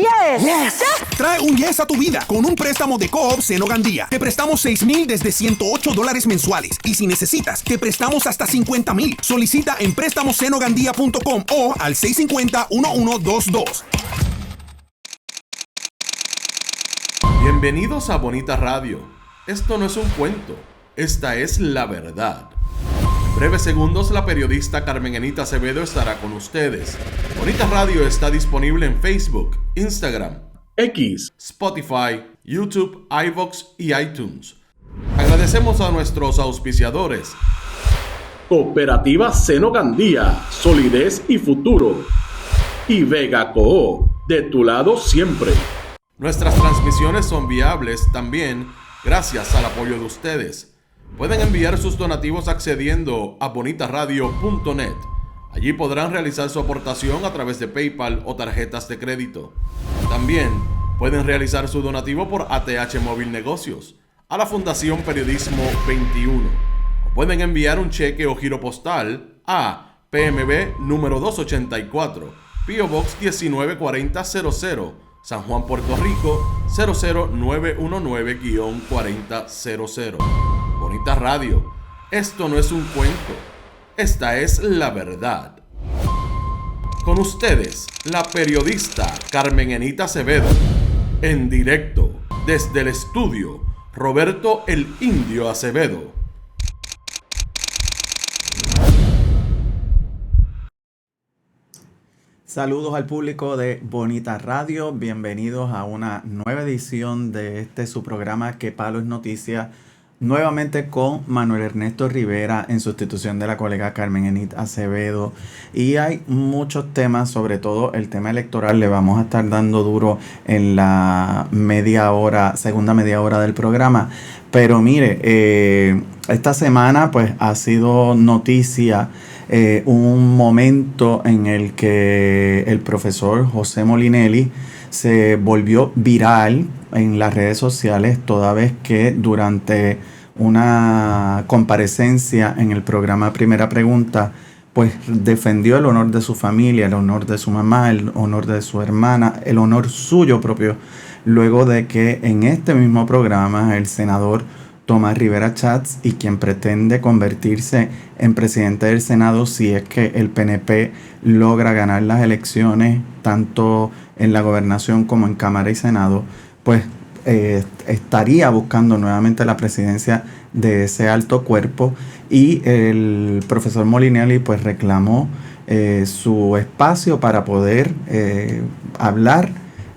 Yes. Yes. Trae un yes a tu vida con un préstamo de Co-op Seno Gandía. Te prestamos $6,000 desde $108 mensuales. Y si necesitas, te prestamos hasta $50,000. Solicita en préstamosenogandía.com o al 650-1122. Bienvenidos a Bonita Radio. Esto no es un cuento, esta es la verdad. En breves segundos, la periodista Carmen Enita Acevedo estará con ustedes. Bonita Radio está disponible en Facebook, Instagram, X, Spotify, YouTube, iVoox y iTunes. Agradecemos a nuestros auspiciadores. Cooperativa Seno Gandía, solidez y futuro. Y Vega Co, de tu lado siempre. Nuestras transmisiones son viables también gracias al apoyo de ustedes. Pueden enviar sus donativos accediendo a bonitaradio.net. Allí podrán realizar su aportación a través de PayPal o tarjetas de crédito. También pueden realizar su donativo por ATH Móvil Negocios a la Fundación Periodismo 21. O pueden enviar un cheque o giro postal a PMB número 284, P.O. Box 194000, San Juan, Puerto Rico 00919-4000. Bonita Radio, esto no es un cuento, esta es la verdad. Con ustedes, la periodista Carmen Enita Acevedo, en directo desde el estudio Roberto el Indio Acevedo. Saludos al público de Bonita Radio, bienvenidos a una nueva edición de su programa Que Palo es Noticia, nuevamente con Manuel Ernesto Rivera en sustitución de la colega Carmen Enita Acevedo. Y hay muchos temas, sobre todo el tema electoral, le vamos a estar dando duro en la segunda media hora del programa. Pero mire, esta semana pues ha sido noticia un momento en el que el profesor José Molinelli se volvió viral en las redes sociales, toda vez que durante una comparecencia en el programa Primera Pregunta, pues defendió el honor de su familia, el honor de su mamá, el honor de su hermana, el honor suyo propio, luego de que en este mismo programa el senador Tomás Rivera Chats, y quien pretende convertirse en presidente del Senado si es que el PNP logra ganar las elecciones tanto en la gobernación como en Cámara y Senado, pues estaría buscando nuevamente la presidencia de ese alto cuerpo, y el profesor Molinelli pues reclamó su espacio para poder hablar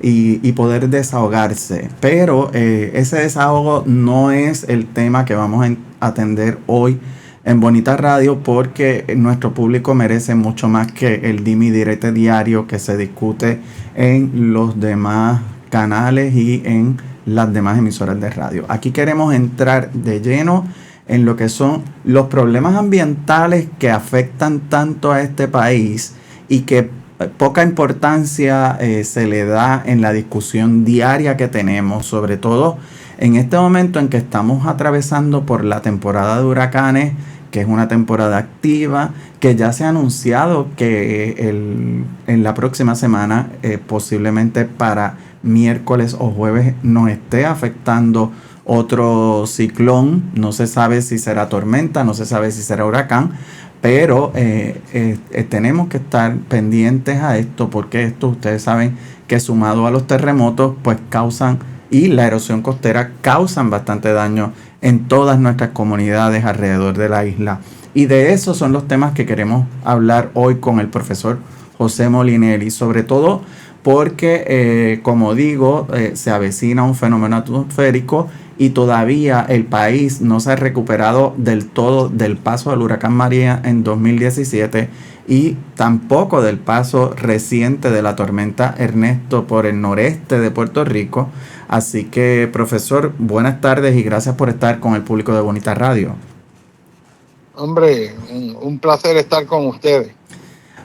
y poder desahogarse. Pero ese desahogo no es el tema que vamos a atender hoy en Bonita Radio, porque nuestro público merece mucho más que el dime y direte diario que se discute en los demás canales y en las demás emisoras de radio. Aquí queremos entrar de lleno en lo que son los problemas ambientales que afectan tanto a este país y que poca importancia se le da en la discusión diaria que tenemos, sobre todo en este momento en que estamos atravesando por la temporada de huracanes, que es una temporada activa, que ya se ha anunciado que en la próxima semana, posiblemente para miércoles o jueves, nos esté afectando otro ciclón. No se sabe si será tormenta, no se sabe si será huracán, pero tenemos que estar pendientes a esto, porque esto ustedes saben que sumado a los terremotos pues causan, y la erosión costera causan bastante daño en todas nuestras comunidades alrededor de la isla. Y de esos son los temas que queremos hablar hoy con el profesor José Molinelli, sobre todo porque, como digo, se avecina un fenómeno atmosférico y todavía el país no se ha recuperado del todo del paso del huracán María en 2017 y tampoco del paso reciente de la tormenta Ernesto por el noreste de Puerto Rico. Así que, profesor, buenas tardes y gracias por estar con el público de Bonita Radio. Hombre, un placer estar con ustedes.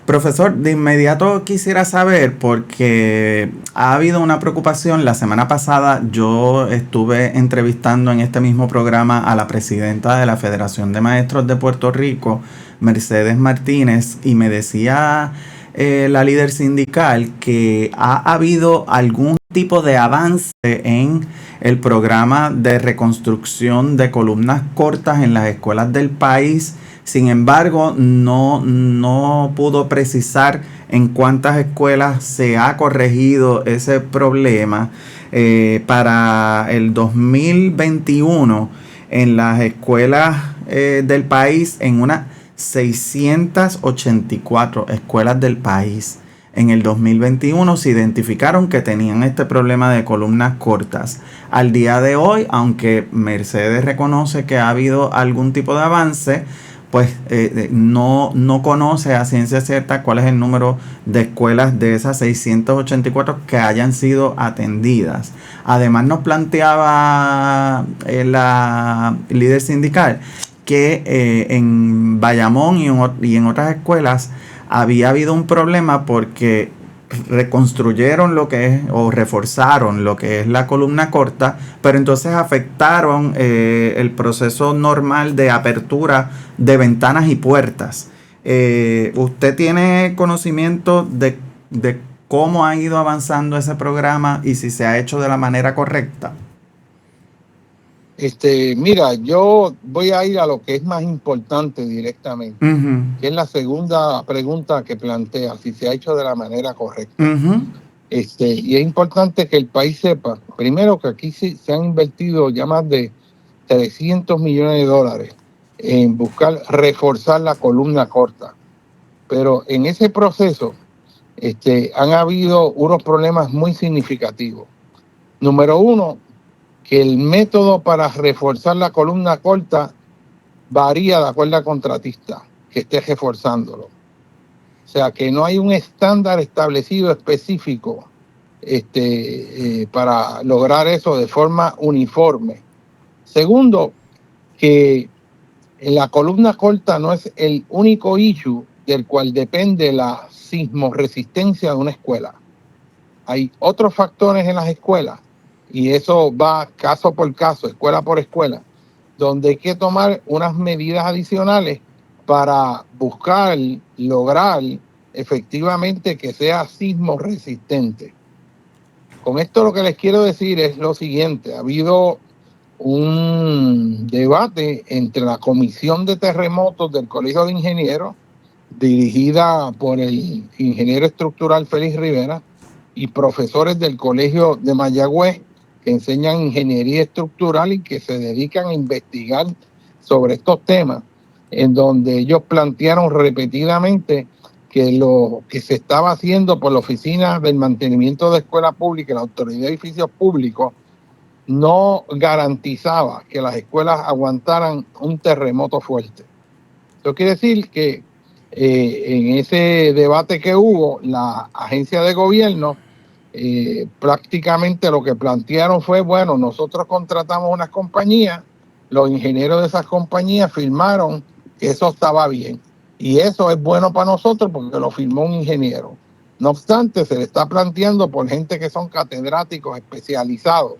Profesor, de inmediato quisiera saber, porque ha habido una preocupación. La semana pasada yo estuve entrevistando en este mismo programa a la presidenta de la Federación de Maestros de Puerto Rico, Mercedes Martínez, y me decía la líder sindical que ha habido algún tipo de avance en el programa de reconstrucción de columnas cortas en las escuelas del país. Sin embargo, no pudo precisar en cuántas escuelas se ha corregido ese problema. Para el 2021, en las escuelas del país, en unas 684 escuelas del país, en el 2021 se identificaron que tenían este problema de columnas cortas. Al día de hoy, aunque Mercedes reconoce que ha habido algún tipo de avance, pues no conoce a ciencia cierta cuál es el número de escuelas de esas 684 que hayan sido atendidas. Además, nos planteaba la líder sindical que en Bayamón y en otras escuelas había habido un problema porque reconstruyeron lo que es o reforzaron lo que es la columna corta, pero entonces afectaron el proceso normal de apertura de ventanas y puertas. ¿Usted tiene conocimiento de cómo ha ido avanzando ese programa y si se ha hecho de la manera correcta? Mira, yo voy a ir a lo que es más importante directamente, que es la segunda pregunta que plantea, si se ha hecho de la manera correcta. Y es importante que el país sepa, primero, que aquí se han invertido ya más de 300 millones de dólares en buscar reforzar la columna corta. Pero en ese proceso han habido unos problemas muy significativos. Número uno, que el método para reforzar la columna corta varía de acuerdo al contratista que esté reforzándolo. O sea, que no hay un estándar establecido específico para lograr eso de forma uniforme. Segundo, que la columna corta no es el único issue del cual depende la sismoresistencia de una escuela. Hay otros factores en las escuelas, y eso va caso por caso, escuela por escuela, donde hay que tomar unas medidas adicionales para buscar, lograr efectivamente que sea sismo resistente. Con esto lo que les quiero decir es lo siguiente: ha habido un debate entre la Comisión de Terremotos del Colegio de Ingenieros, dirigida por el ingeniero estructural Félix Rivera, y profesores del Colegio de Mayagüez, que enseñan ingeniería estructural y que se dedican a investigar sobre estos temas, en donde ellos plantearon repetidamente que lo que se estaba haciendo por la Oficina del Mantenimiento de Escuela Pública y la Autoridad de Edificios Públicos no garantizaba que las escuelas aguantaran un terremoto fuerte. Eso quiere decir que en ese debate que hubo, la agencia de gobierno prácticamente lo que plantearon fue, bueno, nosotros contratamos unas compañías, los ingenieros de esas compañías firmaron que eso estaba bien, y eso es bueno para nosotros porque lo firmó un ingeniero. No obstante, se le está planteando por gente que son catedráticos especializados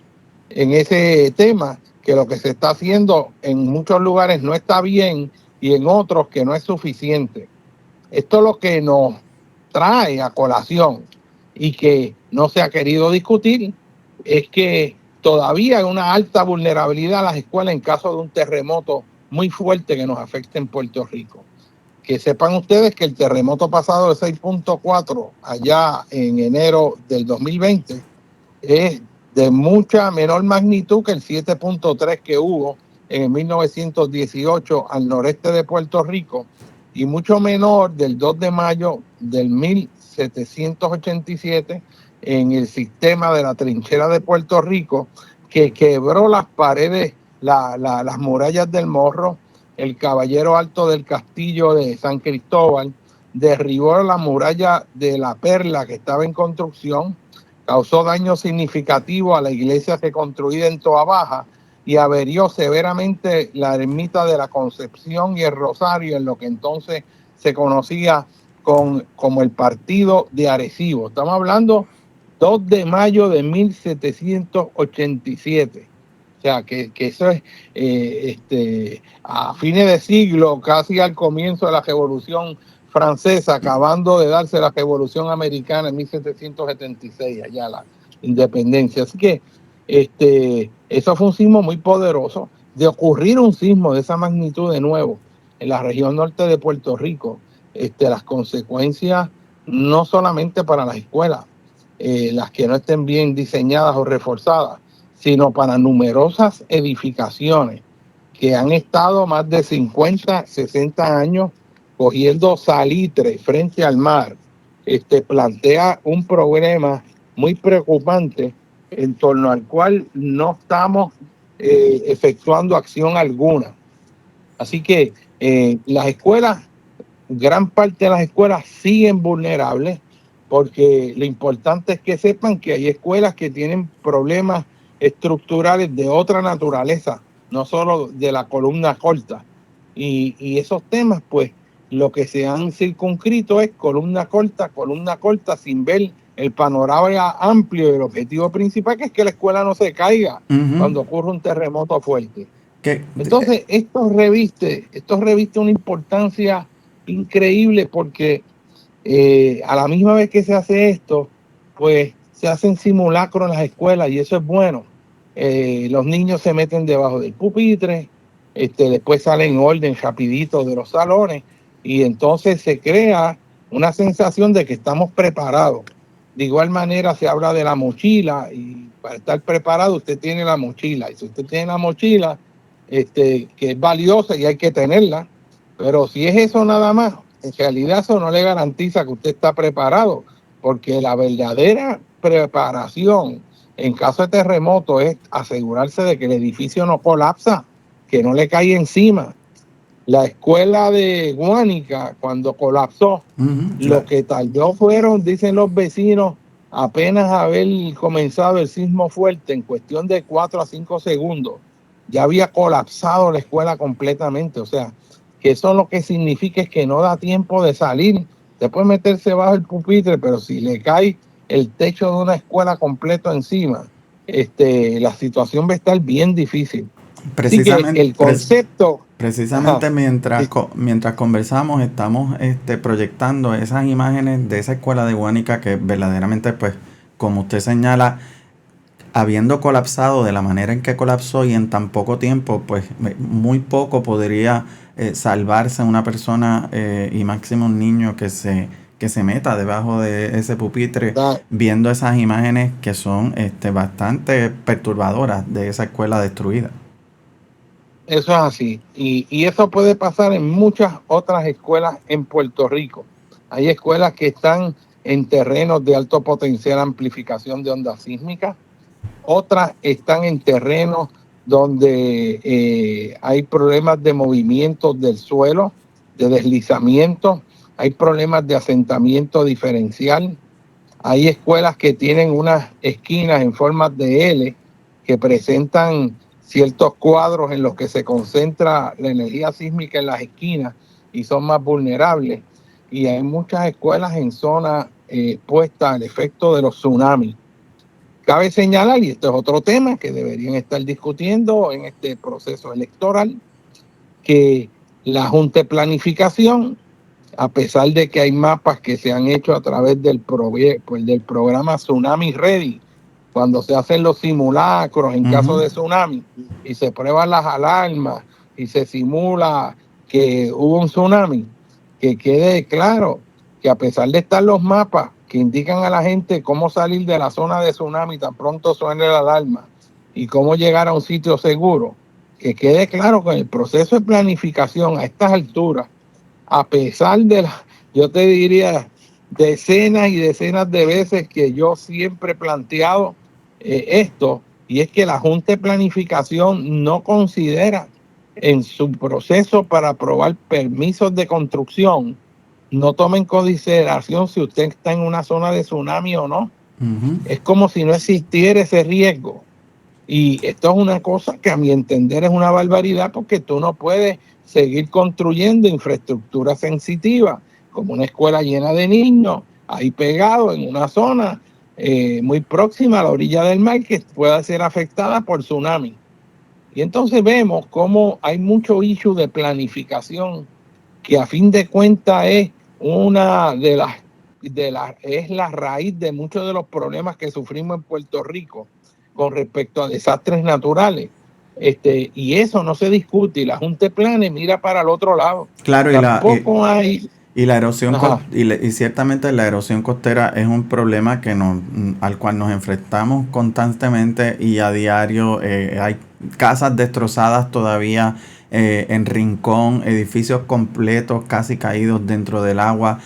en ese tema, que lo que se está haciendo en muchos lugares no está bien y en otros que no es suficiente. Esto es lo que nos trae a colación y que no se ha querido discutir, es que todavía hay una alta vulnerabilidad a las escuelas en caso de un terremoto muy fuerte que nos afecte en Puerto Rico. Que sepan ustedes que el terremoto pasado de 6.4 allá en enero del 2020 es de mucha menor magnitud que el 7.3 que hubo en 1918 al noreste de Puerto Rico, y mucho menor del 2 de mayo del 1787 en el sistema de la trinchera de Puerto Rico, que quebró las paredes, las murallas del Morro, el Caballero Alto del Castillo de San Cristóbal, derribó la muralla de la Perla que estaba en construcción, causó daño significativo a la iglesia que construida en Toa Baja y averió severamente la ermita de la Concepción y el Rosario, en lo que entonces se conocía como el partido de Arecibo. Estamos hablando 2 de mayo de 1787. O sea, que eso es a fines de siglo, casi al comienzo de la Revolución francesa acabando de darse la Revolución Americana en 1776, allá la independencia. Así que eso fue un sismo muy poderoso. De ocurrir un sismo de esa magnitud de nuevo en la región norte de Puerto Rico, las consecuencias no solamente para las escuelas, las que no estén bien diseñadas o reforzadas, sino para numerosas edificaciones que han estado más de 50, 60 años cogiendo salitre frente al mar, plantea un problema muy preocupante en torno al cual no estamos efectuando acción alguna. Así que las escuelas, gran parte de las escuelas siguen vulnerables, porque lo importante es que sepan que hay escuelas que tienen problemas estructurales de otra naturaleza, no solo de la columna corta. Y esos temas, pues, lo que se han circunscrito es columna corta, sin ver el panorama amplio y el objetivo principal, que es que la escuela no se caiga cuando ocurre un terremoto fuerte. Entonces, esto reviste una importancia increíble, porque a la misma vez que se hace esto, pues se hacen simulacros en las escuelas, y eso es bueno. Los niños se meten debajo del pupitre, después salen en orden rapidito de los salones, y entonces se crea una sensación de que estamos preparados. De igual manera se habla de la mochila, y para estar preparado usted tiene la mochila, y si usted tiene la mochila, que es valiosa y hay que tenerla, pero si es eso nada más, en realidad eso no le garantiza que usted está preparado, porque la verdadera preparación en caso de terremoto es asegurarse de que el edificio no colapsa, que no le cae encima. La escuela de Guánica, cuando colapsó, lo que tardó fueron, dicen los vecinos, apenas haber comenzado el sismo fuerte, en cuestión de 4 a 5 segundos, ya había colapsado la escuela completamente. O sea, que eso lo que significa es que no da tiempo de salir. Se puede meterse bajo el pupitre, pero si le cae el techo de una escuela completo encima, la situación va a estar bien difícil. Precisamente, el concepto... Precisamente mientras conversamos, estamos proyectando esas imágenes de esa escuela de Guánica que verdaderamente, pues, como usted señala, habiendo colapsado de la manera en que colapsó y en tan poco tiempo, pues muy poco podría salvarse una persona y máximo un niño que se meta debajo de ese pupitre, viendo esas imágenes que son bastante perturbadoras de esa escuela destruida. Eso es así, y eso puede pasar en muchas otras escuelas en Puerto Rico. Hay escuelas que están en terrenos de alto potencial amplificación de ondas sísmicas, otras están en terrenos donde hay problemas de movimiento del suelo, de deslizamiento, hay problemas de asentamiento diferencial, hay escuelas que tienen unas esquinas en forma de L que presentan ciertos cuadros en los que se concentra la energía sísmica en las esquinas y son más vulnerables. Y hay muchas escuelas en zonas puestas al efecto de los tsunamis. Cabe señalar, y esto es otro tema que deberían estar discutiendo en este proceso electoral, que la Junta de Planificación, a pesar de que hay mapas que se han hecho a través del programa Tsunami Ready, cuando se hacen los simulacros en caso de tsunami y se prueban las alarmas y se simula que hubo un tsunami, que quede claro que a pesar de estar los mapas que indican a la gente cómo salir de la zona de tsunami tan pronto suene la alarma y cómo llegar a un sitio seguro, que quede claro que en el proceso de planificación a estas alturas, a pesar de yo te diría, decenas y decenas de veces que yo siempre he planteado esto, y es que la Junta de Planificación no considera en su proceso para aprobar permisos de construcción, no toma en consideración si usted está en una zona de tsunami o no. Es como si no existiera ese riesgo. Y esto es una cosa que a mi entender es una barbaridad, porque tú no puedes seguir construyendo infraestructura sensitiva, como una escuela llena de niños, ahí pegado en una zona muy próxima a la orilla del mar que pueda ser afectada por tsunami. Y entonces vemos cómo hay mucho issue de planificación que a fin de cuentas es una es la raíz de muchos de los problemas que sufrimos en Puerto Rico con respecto a desastres naturales. Y eso no se discute, y la Junta de Planes mira para el otro lado. Claro, Tampoco hay... Y la erosión y ciertamente la erosión costera es un problema al cual nos enfrentamos constantemente y a diario. Hay casas destrozadas todavía en Rincón, edificios completos casi caídos dentro del agua.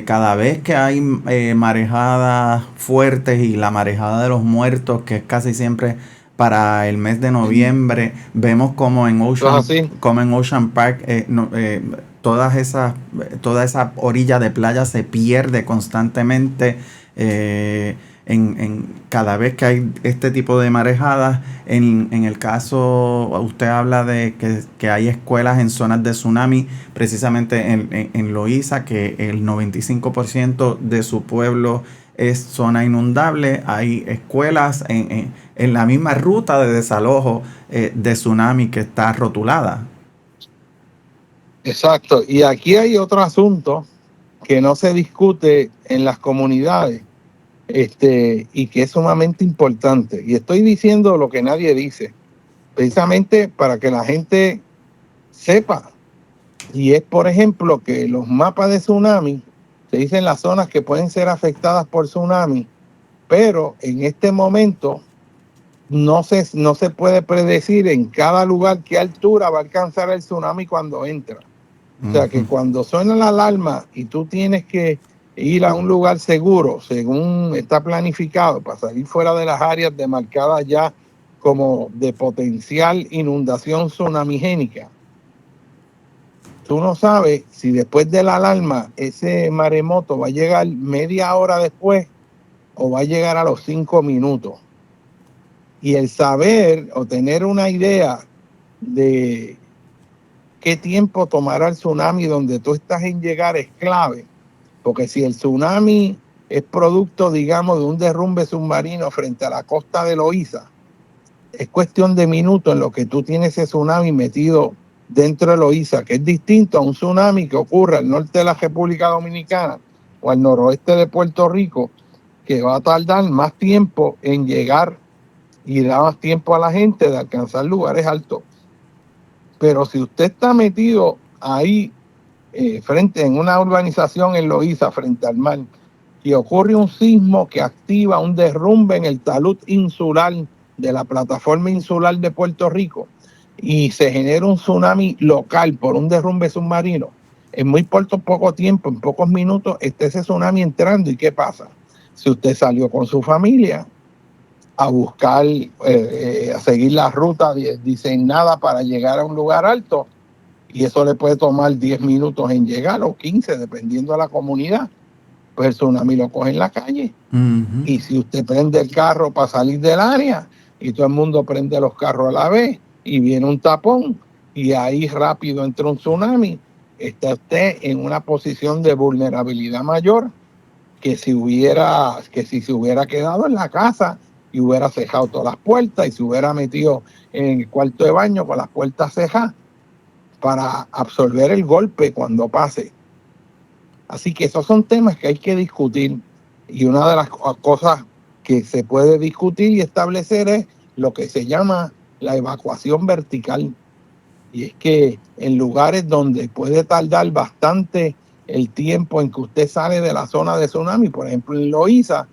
Cada vez que hay marejadas fuertes y la marejada de los muertos, que es casi siempre para el mes de noviembre, vemos como en Ocean Park toda esa orilla de playa se pierde constantemente cada vez que hay este tipo de marejadas. En el caso, usted habla de que hay escuelas en zonas de tsunami, precisamente en Loíza, que el 95% de su pueblo es zona inundable. Hay escuelas en la misma ruta de desalojo de tsunami que está rotulada. Exacto, y aquí hay otro asunto que no se discute en las comunidades, y que es sumamente importante. Y estoy diciendo lo que nadie dice, precisamente para que la gente sepa. Y es, por ejemplo, que los mapas de tsunami se dicen las zonas que pueden ser afectadas por tsunami, pero en este momento no se puede predecir en cada lugar qué altura va a alcanzar el tsunami cuando entra. O sea que cuando suena la alarma y tú tienes que ir a un lugar seguro, según está planificado, para salir fuera de las áreas demarcadas ya como de potencial inundación tsunamigénica, tú no sabes si después de la alarma ese maremoto va a llegar media hora después o va a llegar a los 5 minutos. Y el saber o tener una idea de qué tiempo tomará el tsunami donde tú estás en llegar es clave, porque si el tsunami es producto, digamos, de un derrumbe submarino frente a la costa de Loíza, es cuestión de minutos en lo que tú tienes ese tsunami metido dentro de Loíza, que es distinto a un tsunami que ocurre al norte de la República Dominicana o al noroeste de Puerto Rico, que va a tardar más tiempo en llegar y da más tiempo a la gente de alcanzar lugares altos. Pero si usted está metido ahí frente en una urbanización en Loíza, frente al mar, y ocurre un sismo que activa un derrumbe en el talud insular de la plataforma insular de Puerto Rico y se genera un tsunami local por un derrumbe submarino, en muy poco tiempo, en pocos minutos, está ese tsunami entrando. ¿Y qué pasa? Si usted salió con su familia a buscar, a seguir la ruta diseñada para llegar a un lugar alto, y eso le puede tomar 10 minutos en llegar o 15, dependiendo de la comunidad, pues el tsunami lo coge en la calle. Uh-huh. Y si usted prende el carro para salir del área y todo el mundo prende los carros a la vez y viene un tapón y ahí rápido entra un tsunami, está usted en una posición de vulnerabilidad mayor que si se hubiera quedado en la casa y hubiera cejado todas las puertas y se hubiera metido en el cuarto de baño con las puertas cejadas para absorber el golpe cuando pase. Así que esos son temas que hay que discutir, y una de las cosas que se puede discutir y establecer es lo que se llama la evacuación vertical. Y es que en lugares donde puede tardar bastante el tiempo en que usted sale de la zona de tsunami, por ejemplo en Loíza,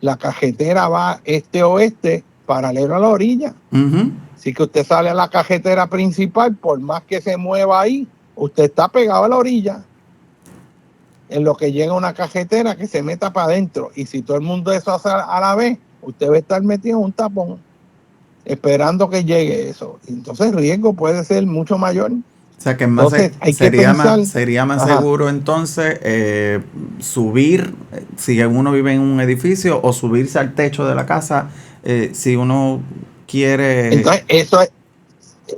la cajetera va este-oeste paralelo a la orilla. Uh-huh. Así que usted sale a la cajetera principal, por más que se mueva ahí, usted está pegado a la orilla. En lo que llega una cajetera que se meta para adentro. Y si todo el mundo eso hace a la vez, usted va a estar metido en un tapón, esperando que llegue eso. Entonces el riesgo puede ser mucho mayor. O sea que sería más seguro entonces subir, si uno vive en un edificio, o subirse al techo de la casa, si uno quiere... Entonces eso es,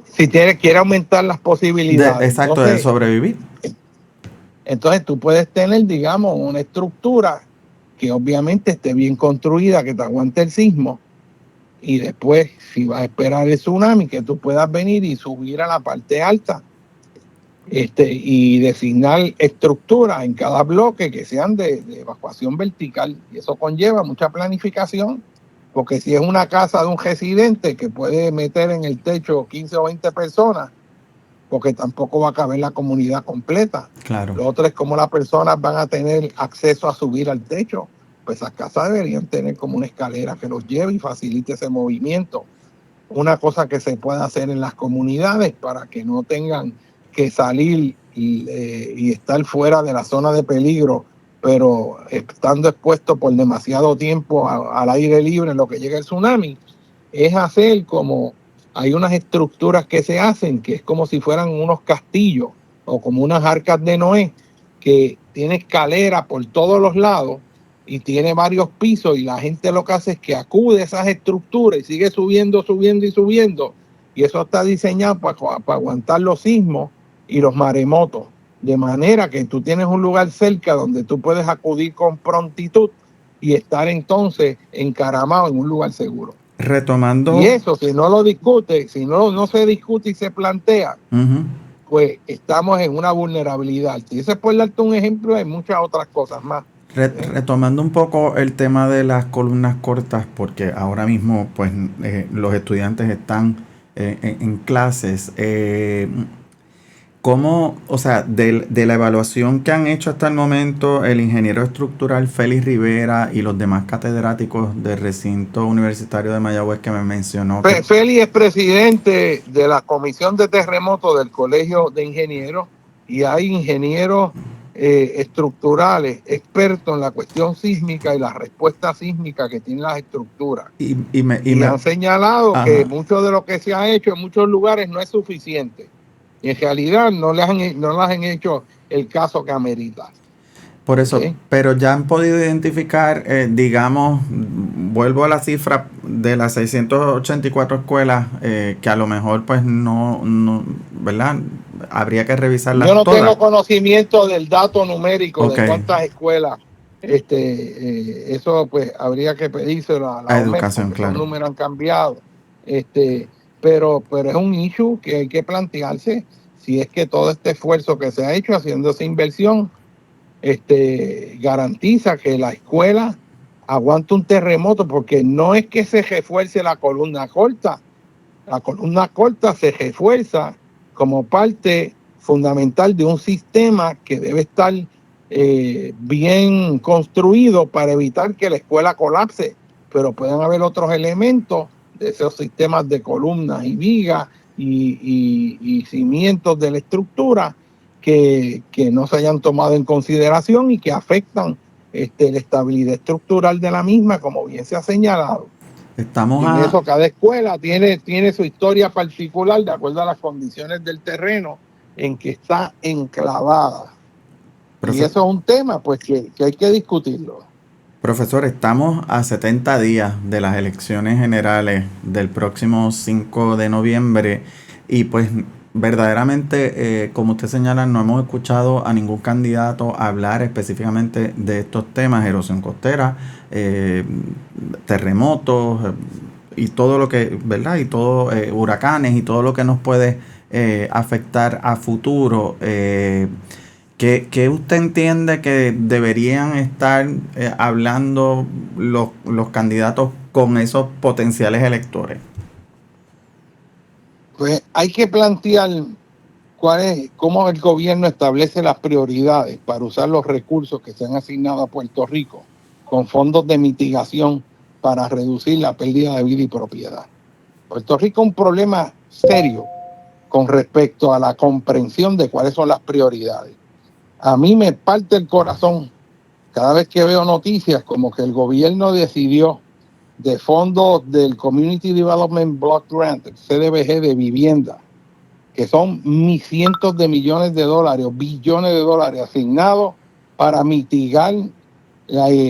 si quiere aumentar las posibilidades. De sobrevivir. Entonces tú puedes tener, digamos, una estructura que obviamente esté bien construida, que te aguante el sismo, y después, si vas a esperar el tsunami, que tú puedas venir y subir a la parte alta y designar estructuras en cada bloque que sean de evacuación vertical. Y eso conlleva mucha planificación, porque si es una casa de un residente que puede meter en el techo 15 o 20 personas, porque tampoco va a caber la comunidad completa. Claro. Lo otro es cómo las personas van a tener acceso a subir al techo. Pues las casas deberían tener como una escalera que los lleve y facilite ese movimiento. Una cosa que se puede hacer en las comunidades para que no tengan que salir y estar fuera de la zona de peligro, pero estando expuesto por demasiado tiempo al aire libre en lo que llega el tsunami, es hacer como hay unas estructuras que se hacen, que es como si fueran unos castillos o como unas arcas de Noé, que tiene escalera por todos los lados y tiene varios pisos, y la gente lo que hace es que acude a esas estructuras y sigue subiendo, subiendo y subiendo, y eso está diseñado para aguantar los sismos y los maremotos, de manera que tú tienes un lugar cerca donde tú puedes acudir con prontitud y estar entonces encaramado en un lugar seguro. Retomando. Y eso, si no lo discute, si no se discute y se plantea, pues estamos en una vulnerabilidad. Si ese es por darte un ejemplo, hay muchas otras cosas más. Retomando un poco el tema de las columnas cortas, porque ahora mismo pues los estudiantes están en clases. ¿Cómo, o sea, de la evaluación que han hecho hasta el momento el ingeniero estructural Félix Rivera y los demás catedráticos del recinto universitario de Mayagüez que me mencionó? Félix es presidente de la Comisión de Terremotos del Colegio de Ingenieros, y hay ingenieros estructurales expertos en la cuestión sísmica y la respuesta sísmica que tienen las estructuras. Y han señalado que mucho de lo que se ha hecho en muchos lugares no es suficiente. Y en realidad no les han hecho el caso que amerita. Por eso, pero ya han podido identificar, digamos, vuelvo a la cifra de las 684 escuelas, que a lo mejor pues no, ¿verdad? Habría que revisarlas todas. Yo no tengo conocimiento del dato numérico de cuántas escuelas, eso pues habría que pedírselo a la educación, claro. Los números han cambiado, pero es un issue que hay que plantearse, si es que todo este esfuerzo que se ha hecho haciendo esa inversión garantiza que la escuela aguante un terremoto, porque no es que se refuerce la columna corta se refuerza como parte fundamental de un sistema que debe estar bien construido para evitar que la escuela colapse, pero pueden haber otros elementos de esos sistemas de columnas y vigas y cimientos de la estructura que no se hayan tomado en consideración y que afectan la estabilidad estructural de la misma, como bien se ha señalado. Eso, cada escuela tiene su historia particular de acuerdo a las condiciones del terreno en que está enclavada. Y eso es un tema pues que hay que discutirlo. Profesor, estamos a 70 días de las elecciones generales del próximo 5 de noviembre y pues verdaderamente, como usted señala, no hemos escuchado a ningún candidato hablar específicamente de estos temas: erosión costera, terremotos y todo lo que, ¿verdad? Y todo, huracanes y todo lo que nos puede afectar a futuro. ¿Qué usted entiende que deberían estar hablando los candidatos con esos potenciales electores? Pues hay que plantear cómo el gobierno establece las prioridades para usar los recursos que se han asignado a Puerto Rico con fondos de mitigación para reducir la pérdida de vida y propiedad. Puerto Rico es un problema serio con respecto a la comprensión de cuáles son las prioridades. A mí me parte el corazón cada vez que veo noticias como que el gobierno decidió de fondos del Community Development Block Grant, el CDBG de vivienda, que son cientos de millones de dólares, billones de dólares asignados para mitigar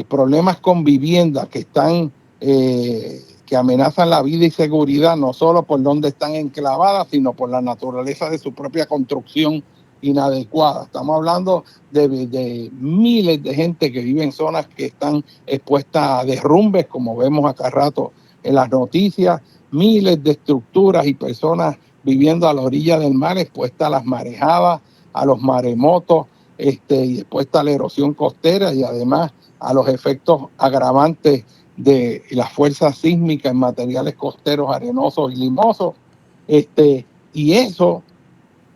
problemas con vivienda que están que amenazan la vida y seguridad, no solo por donde están enclavadas, sino por la naturaleza de su propia construcción inadecuada. Estamos hablando de miles de gente que vive en zonas que están expuestas a derrumbes, como vemos acá rato en las noticias, miles de estructuras y personas viviendo a la orilla del mar expuestas a las marejadas, a los maremotos, y después está la erosión costera y además a los efectos agravantes de las fuerzas sísmicas en materiales costeros arenosos y limosos. Y eso,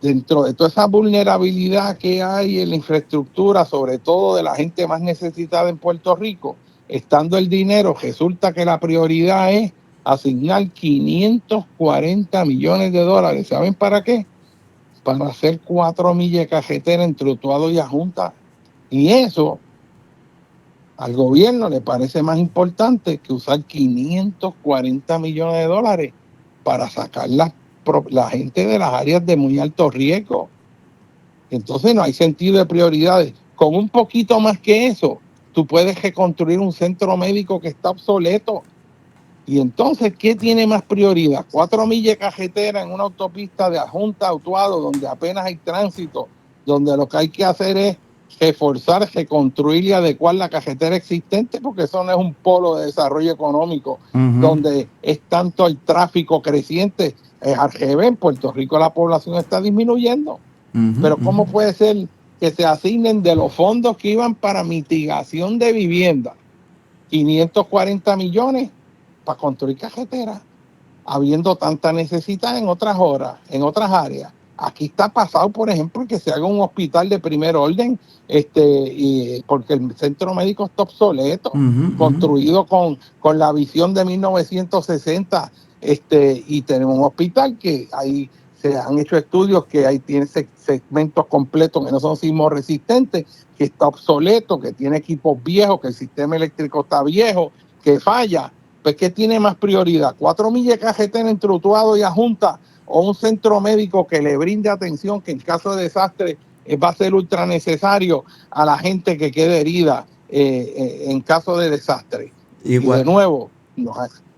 dentro de toda esa vulnerabilidad que hay en la infraestructura, sobre todo de la gente más necesitada en Puerto Rico, estando el dinero, resulta que la prioridad es asignar 540 millones de dólares. ¿Saben para qué? Para hacer 4 millas de carretera entre Utuado y Ajunta. Y eso al gobierno le parece más importante que usar 540 millones de dólares para sacar la gente de las áreas de muy alto riesgo. Entonces no hay sentido de prioridades. Con un poquito más que eso, tú puedes reconstruir un centro médico que está obsoleto. Y entonces, ¿qué tiene más prioridad? 4 millas de carretera en una autopista de Ajunta a Utuado, donde apenas hay tránsito, donde lo que hay que hacer es reforzar, reconstruir y adecuar la carretera existente, porque eso no es un polo de desarrollo económico, donde es tanto el tráfico creciente. Es al revés, en Puerto Rico la población está disminuyendo. Pero ¿cómo puede ser que se asignen de los fondos que iban para mitigación de vivienda 540 millones para construir carreteras, habiendo tanta necesidad en otras horas, en otras áreas? Aquí está pasado, por ejemplo, que se haga un hospital de primer orden, porque el centro médico está obsoleto, construido con la visión de 1960, y tenemos un hospital que ahí se han hecho estudios que ahí tiene segmentos completos que no son sismos resistentes, que está obsoleto, que tiene equipos viejos, que el sistema eléctrico está viejo, que falla. Pues, ¿qué tiene más prioridad? 4 millas de carretera entre Utuado y Ajunta, o un centro médico que le brinde atención, que en caso de desastre va a ser ultra necesario a la gente que quede herida en caso de desastre. Igual. Y de nuevo, no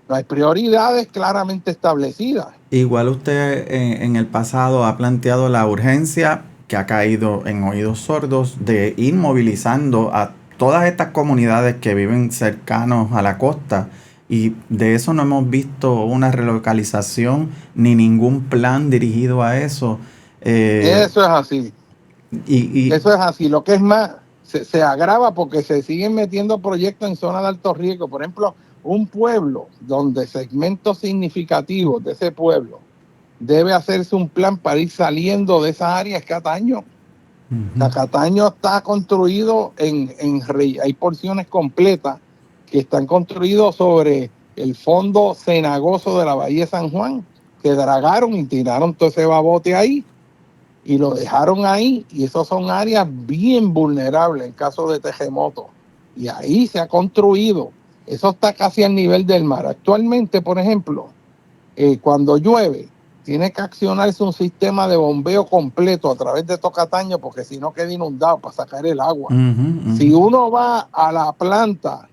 hay prioridades claramente establecidas. Igual usted en el pasado ha planteado la urgencia, que ha caído en oídos sordos, de ir movilizando a todas estas comunidades que viven cercanos a la costa. Y de eso no hemos visto una relocalización ni ningún plan dirigido a eso. Eso es así. Eso es así. Lo que es más, se agrava porque se siguen metiendo proyectos en zonas de alto riesgo. Por ejemplo, un pueblo donde segmentos significativos de ese pueblo debe hacerse un plan para ir saliendo de esas áreas. Cataño. Cataño está construido hay porciones completas que están construidos sobre el fondo cenagoso de la Bahía de San Juan, que dragaron y tiraron todo ese babote ahí y lo dejaron ahí, y esas son áreas bien vulnerables en caso de terremoto, y ahí se ha construido. Eso está casi al nivel del mar. Actualmente, por ejemplo, cuando llueve, tiene que accionarse un sistema de bombeo completo a través de Tocataño, porque si no queda inundado para sacar el agua. Si uno va a la planta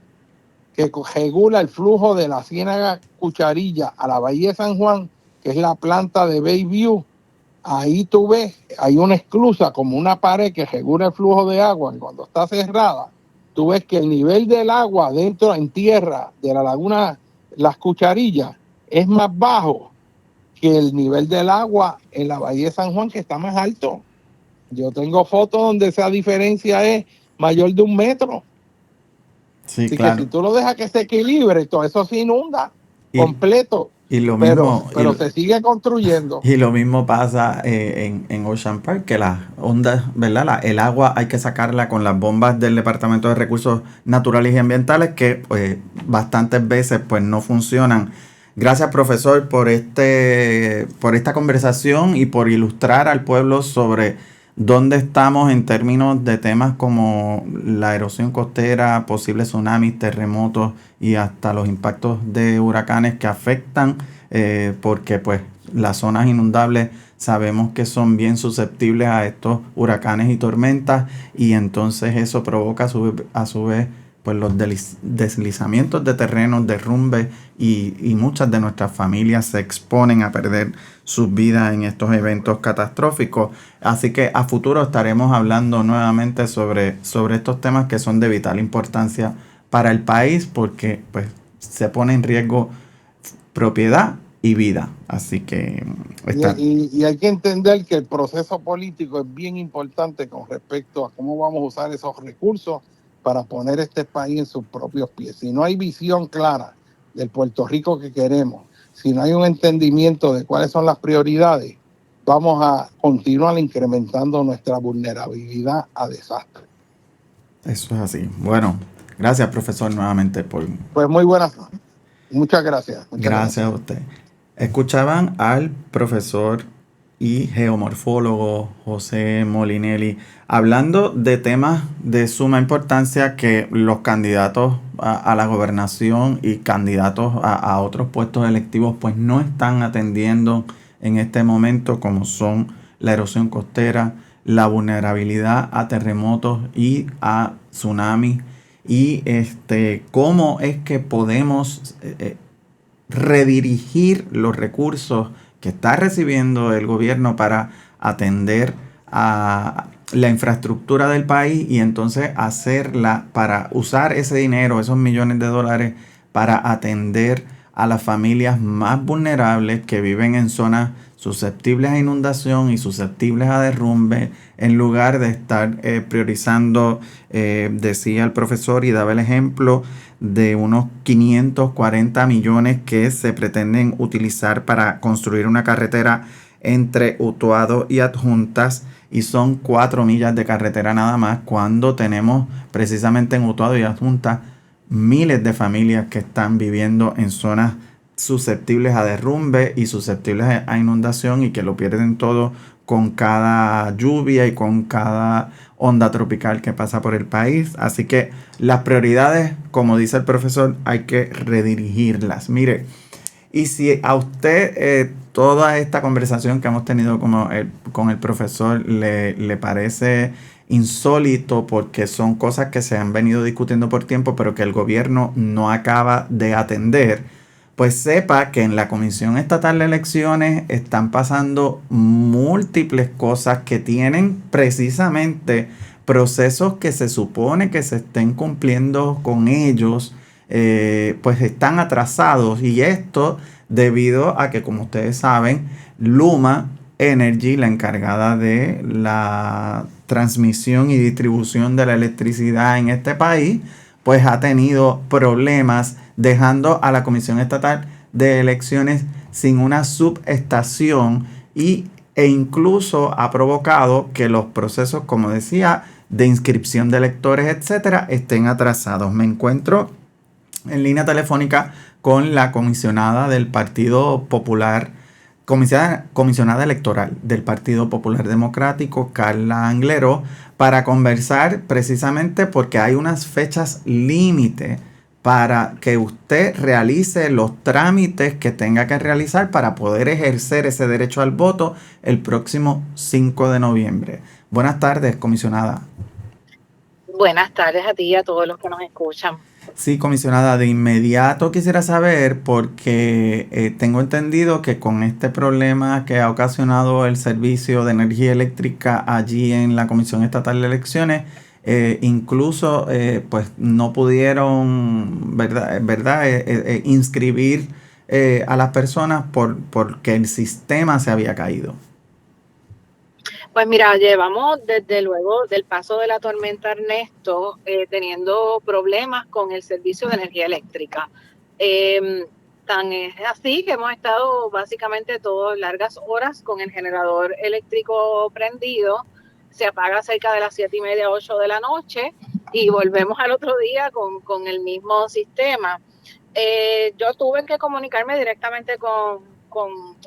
que regula el flujo de la Ciénaga Cucharilla a la Bahía de San Juan, que es la planta de Bayview, ahí tú ves, hay una esclusa como una pared que regula el flujo de agua, y cuando está cerrada, tú ves que el nivel del agua dentro, en tierra de la laguna Las Cucharillas, es más bajo que el nivel del agua en la Bahía de San Juan, que está más alto. Yo tengo fotos donde esa diferencia es mayor de 1 metro. Sí, así claro. Que si tú lo dejas que se equilibre, todo eso se inunda completo. Y lo mismo, pero se sigue construyendo. Y lo mismo pasa en Ocean Park, que las ondas, ¿verdad? El agua hay que sacarla con las bombas del Departamento de Recursos Naturales y Ambientales, que bastantes veces pues no funcionan. Gracias, profesor, por esta conversación y por ilustrar al pueblo sobre dónde estamos en términos de temas como la erosión costera, posibles tsunamis, terremotos y hasta los impactos de huracanes que afectan, porque pues las zonas inundables sabemos que son bien susceptibles a estos huracanes y tormentas, y entonces eso provoca a su vez pues los deslizamientos de terrenos, derrumbes, y muchas de nuestras familias se exponen a perder sus vidas en estos eventos catastróficos. Así que a futuro estaremos hablando nuevamente sobre estos temas que son de vital importancia para el país, porque pues se pone en riesgo propiedad y vida. Así que y hay que entender que el proceso político es bien importante con respecto a cómo vamos a usar esos recursos para poner este país en sus propios pies. Si no hay visión clara del Puerto Rico que queremos, si no hay un entendimiento de cuáles son las prioridades, vamos a continuar incrementando nuestra vulnerabilidad a desastres. eso es así. Bueno, gracias, profesor, nuevamente por... Pues muy buenas noches. Muchas gracias. Gracias a usted. Escuchaban al profesor y geomorfólogo José Molinelli hablando de temas de suma importancia que los candidatos a la gobernación y candidatos a otros puestos electivos pues no están atendiendo en este momento, como son la erosión costera, la vulnerabilidad a terremotos y a tsunamis, y cómo es que podemos redirigir los recursos que está recibiendo el gobierno para atender a la infraestructura del país y entonces para usar ese dinero, esos millones de dólares, para atender a las familias más vulnerables que viven en zonas susceptibles a inundación y susceptibles a derrumbe, en lugar de estar priorizando, decía el profesor y daba el ejemplo de unos 540 millones que se pretenden utilizar para construir una carretera entre Utuado y Adjuntas, y son 4 millas de carretera nada más, cuando tenemos precisamente en Utuado y Adjuntas miles de familias que están viviendo en zonas susceptibles a derrumbe y susceptibles a inundación, y que lo pierden todo con cada lluvia y con cada onda tropical que pasa por el país. Así que las prioridades, como dice el profesor, hay que redirigirlas. Mire, y si a usted toda esta conversación que hemos tenido con el profesor le parece insólito, porque son cosas que se han venido discutiendo por tiempo, pero que el gobierno no acaba de atender, pues sepa que en la Comisión Estatal de Elecciones están pasando múltiples cosas que tienen precisamente procesos que se supone que se estén cumpliendo con ellos, pues están atrasados, y esto debido a que, como ustedes saben, Luma Energy, la encargada de la transmisión y distribución de la electricidad en este país, pues ha tenido problemas, dejando a la Comisión Estatal de Elecciones sin una subestación, e incluso ha provocado que los procesos, como decía, de inscripción de electores, etcétera, estén atrasados. Me encuentro en línea telefónica con la comisionada del Partido Popular, comisionada electoral del Partido Popular Democrático, Carla Anglero, para conversar precisamente porque hay unas fechas límite para que usted realice los trámites que tenga que realizar para poder ejercer ese derecho al voto el próximo 5 de noviembre. Buenas tardes, comisionada. Buenas tardes a ti y a todos los que nos escuchan. Sí, comisionada, de inmediato quisiera saber, porque tengo entendido que con este problema que ha ocasionado el servicio de energía eléctrica allí en la Comisión Estatal de Elecciones, incluso pues no pudieron, inscribir a las personas porque el sistema se había caído. Pues mira, llevamos desde luego del paso de la tormenta Ernesto teniendo problemas con el servicio de energía eléctrica. Tan es así que hemos estado básicamente todas largas horas con el generador eléctrico prendido. Se apaga cerca de las 7:30, 8 de la noche y volvemos al otro día con el mismo sistema. Yo tuve que comunicarme directamente con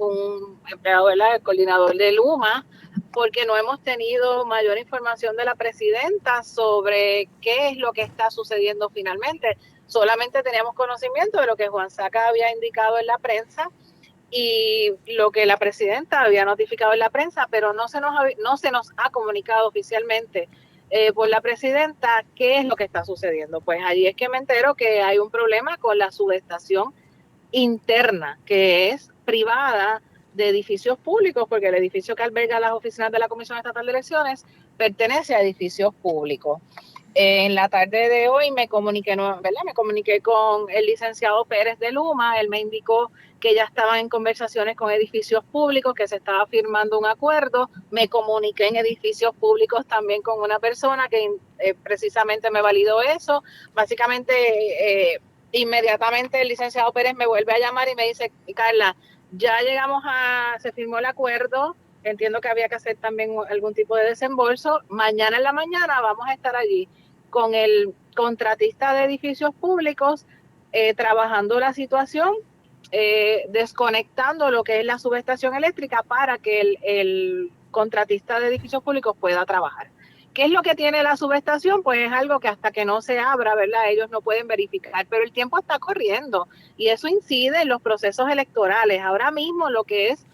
un empleado, el coordinador de Luma, porque no hemos tenido mayor información de la presidenta sobre qué es lo que está sucediendo finalmente. Solamente teníamos conocimiento de lo que Juan Saca había indicado en la prensa y lo que la presidenta había notificado en la prensa, pero no se nos ha comunicado oficialmente por la presidenta qué es lo que está sucediendo. Pues allí es que me entero que hay un problema con la subestación interna, que es privada de edificios públicos, porque el edificio que alberga las oficinas de la Comisión Estatal de Elecciones pertenece a edificios públicos. En la tarde de hoy me comuniqué, ¿verdad? Me comuniqué con el licenciado Pérez de Luma. Él me indicó que ya estaban en conversaciones con edificios públicos, que se estaba firmando un acuerdo. Me comuniqué en edificios públicos también con una persona que precisamente me validó eso. Básicamente, inmediatamente el licenciado Pérez me vuelve a llamar y me dice, Carla, ya se firmó el acuerdo. Entiendo que había que hacer también algún tipo de desembolso. Mañana en la mañana vamos a estar allí con el contratista de edificios públicos, trabajando la situación, desconectando lo que es la subestación eléctrica para que el contratista de edificios públicos pueda trabajar. ¿Qué es lo que tiene la subestación? Pues es algo que hasta que no se abra, ¿verdad? Ellos no pueden verificar, pero el tiempo está corriendo y eso incide en los procesos electorales. Ahora mismo lo que es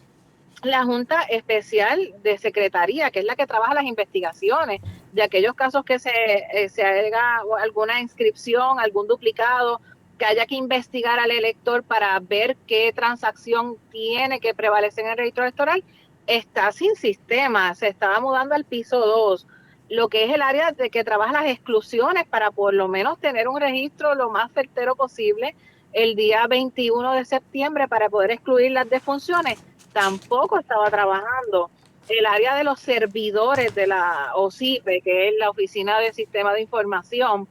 la Junta Especial de Secretaría, que es la que trabaja las investigaciones de aquellos casos que se haga alguna inscripción, algún duplicado, que haya que investigar al elector para ver qué transacción tiene que prevalecer en el registro electoral, está sin sistema, se estaba mudando al piso 2, lo que es el área de que trabaja las exclusiones para por lo menos tener un registro lo más certero posible el día 21 de septiembre para poder excluir las defunciones. Tampoco estaba trabajando. El área de los servidores de la OSIPE, que es la Oficina de Sistema de Información,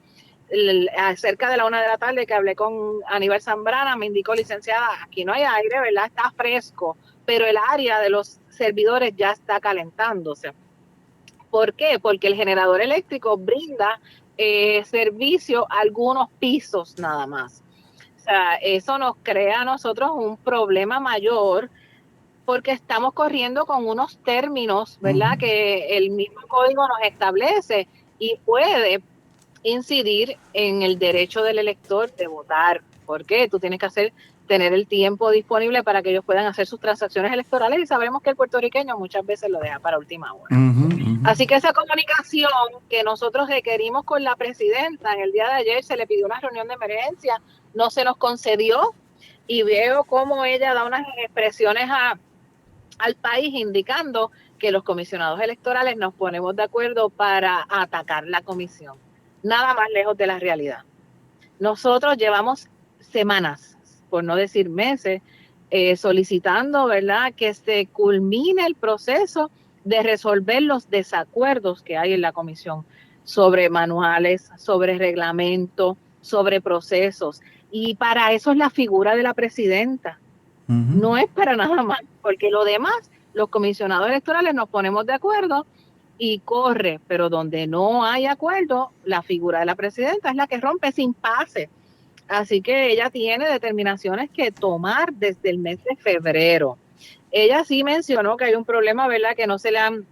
cerca de la 1 de la tarde que hablé con Aníbal Zambrana, me indicó, licenciada, aquí no hay aire, ¿verdad? Está fresco, pero el área de los servidores ya está calentándose. ¿Por qué? Porque el generador eléctrico brinda servicio a algunos pisos nada más. O sea, eso nos crea a nosotros un problema mayor porque estamos corriendo con unos términos, ¿verdad? Que el mismo código nos establece y puede incidir en el derecho del elector de votar. ¿Por qué? Tú tienes que tener el tiempo disponible para que ellos puedan hacer sus transacciones electorales y sabemos que el puertorriqueño muchas veces lo deja para última hora. Así que esa comunicación que nosotros requerimos con la presidenta en el día de ayer, se le pidió una reunión de emergencia, no se nos concedió y veo cómo ella da unas expresiones al país indicando que los comisionados electorales nos ponemos de acuerdo para atacar la comisión. Nada más lejos de la realidad. Nosotros llevamos semanas, por no decir meses, solicitando, ¿verdad?, que se culmine el proceso de resolver los desacuerdos que hay en la comisión sobre manuales, sobre reglamento, sobre procesos. Y para eso es la figura de la presidenta. No es para nada más, porque lo demás, los comisionados electorales nos ponemos de acuerdo y corre, pero donde no hay acuerdo, la figura de la presidenta es la que rompe sin pase. Así que ella tiene determinaciones que tomar desde el mes de febrero. Ella sí mencionó que hay un problema, ¿verdad?, que no se le han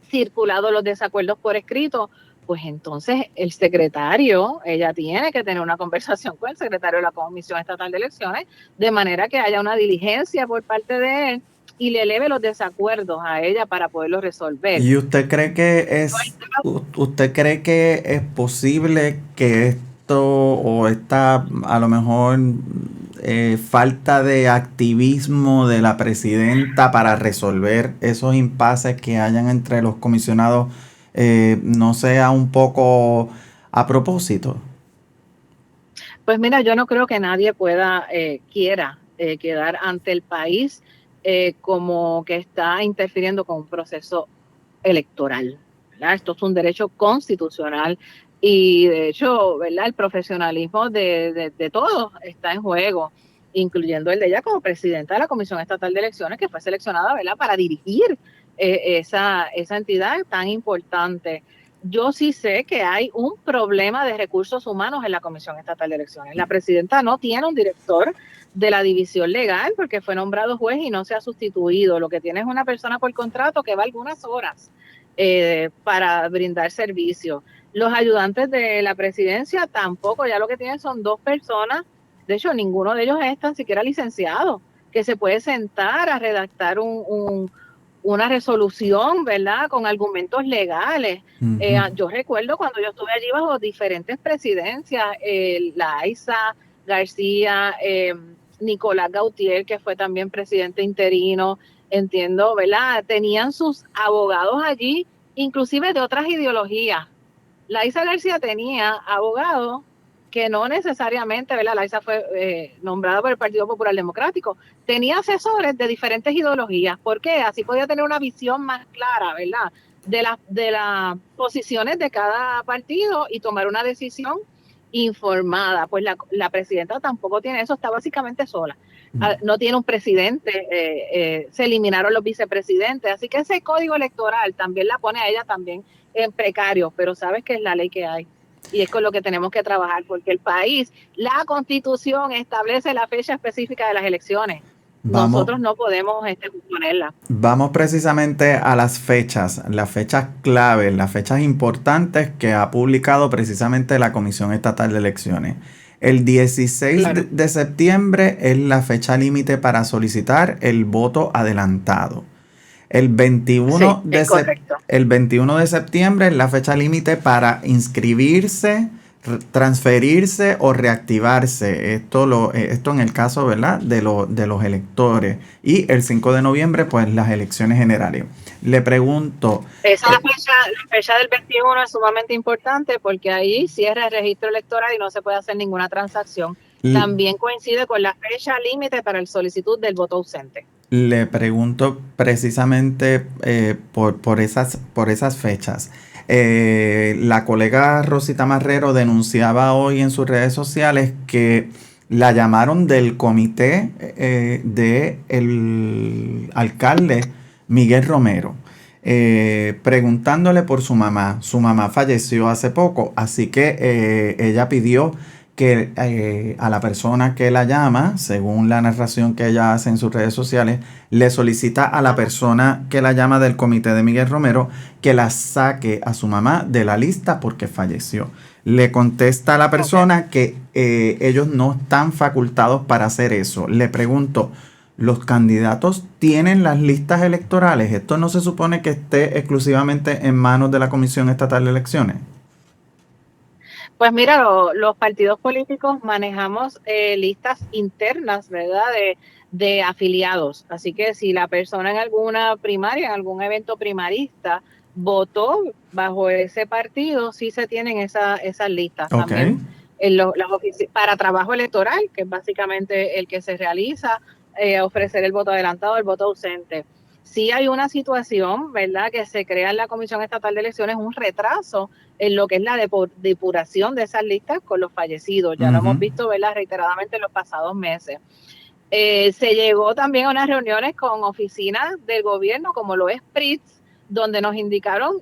circulado los desacuerdos por escrito. Pues entonces el secretario, ella tiene que tener una conversación con el secretario de la Comisión Estatal de Elecciones, de manera que haya una diligencia por parte de él y le eleve los desacuerdos a ella para poderlos resolver. ¿Y usted cree que es posible que esto o esta a lo mejor falta de activismo de la presidenta para resolver esos impases que hayan entre los comisionados no sea un poco a propósito? Pues mira, yo no creo que nadie quiera quedar ante el país como que está interfiriendo con un proceso electoral, ¿verdad? Esto es un derecho constitucional y de hecho, ¿verdad?, el profesionalismo de todos está en juego, incluyendo el de ella como presidenta de la Comisión Estatal de Elecciones, que fue seleccionada, ¿verdad?, para dirigir esa entidad tan importante. Yo sí sé que hay un problema de recursos humanos en la Comisión Estatal de Elecciones. La presidenta no tiene un director de la división legal porque fue nombrado juez y no se ha sustituido. Lo que tiene es una persona por contrato que va algunas horas para brindar servicio. Los ayudantes de la presidencia tampoco, ya lo que tienen son 2 personas. De hecho, ninguno de ellos es tan siquiera licenciado, que se puede sentar a redactar una resolución, ¿verdad?, con argumentos legales. Yo recuerdo cuando yo estuve allí bajo diferentes presidencias, Laisa García, Nicolás Gautier, que fue también presidente interino, ¿verdad? Tenían sus abogados allí, inclusive de otras ideologías, Laisa García tenía abogado que no necesariamente, ¿verdad? Laisa fue nombrada por el Partido Popular Democrático, tenía asesores de diferentes ideologías. ¿Por qué? Así podía tener una visión más clara, ¿verdad? De las posiciones de cada partido y tomar una decisión informada. Pues la presidenta tampoco tiene eso, está básicamente sola. No tiene un presidente, se eliminaron los vicepresidentes, así que ese código electoral también la pone a ella también en precario, pero sabes que es la ley que hay. Y es con lo que tenemos que trabajar, porque el país, la Constitución establece la fecha específica de las elecciones. Nosotros no podemos ponerla. Vamos precisamente a las fechas clave, las fechas importantes que ha publicado precisamente la Comisión Estatal de Elecciones. El 16 de septiembre es la fecha límite para solicitar el voto adelantado. El 21 de septiembre es la fecha límite para inscribirse, transferirse o reactivarse. Esto en el caso, ¿verdad?, de los electores. Y el 5 de noviembre, pues las elecciones generales. Le pregunto... La fecha del 21 es sumamente importante porque ahí cierra el registro electoral y no se puede hacer ninguna transacción. También coincide con la fecha límite para el solicitud del voto ausente. Le pregunto precisamente por esas fechas. La colega Rosita Marrero denunciaba hoy en sus redes sociales que la llamaron del comité del alcalde Miguel Romero, preguntándole por su mamá. Su mamá falleció hace poco, así que ella pidió que a la persona que la llama, según la narración que ella hace en sus redes sociales, le solicita a la persona que la llama del comité de Miguel Romero que la saque a su mamá de la lista porque falleció. Le contesta a la persona que ellos no están facultados para hacer eso. Le pregunto, ¿los candidatos tienen las listas electorales? ¿Esto no se supone que esté exclusivamente en manos de la Comisión Estatal de Elecciones? Pues mira, los partidos políticos manejamos listas internas, ¿verdad?, de afiliados. Así que si la persona en alguna primaria, en algún evento primarista, votó bajo ese partido, sí se tienen esas listas. Okay. También para trabajo electoral, que es básicamente el que se realiza, ofrecer el voto adelantado, el voto ausente. Sí hay una situación, ¿verdad?, que se crea en la Comisión Estatal de Elecciones un retraso en lo que es la depuración de esas listas con los fallecidos. Ya lo hemos visto, ¿verdad?, reiteradamente en los pasados meses. Se llegó también a unas reuniones con oficinas del gobierno, como lo es PRITS, donde nos indicaron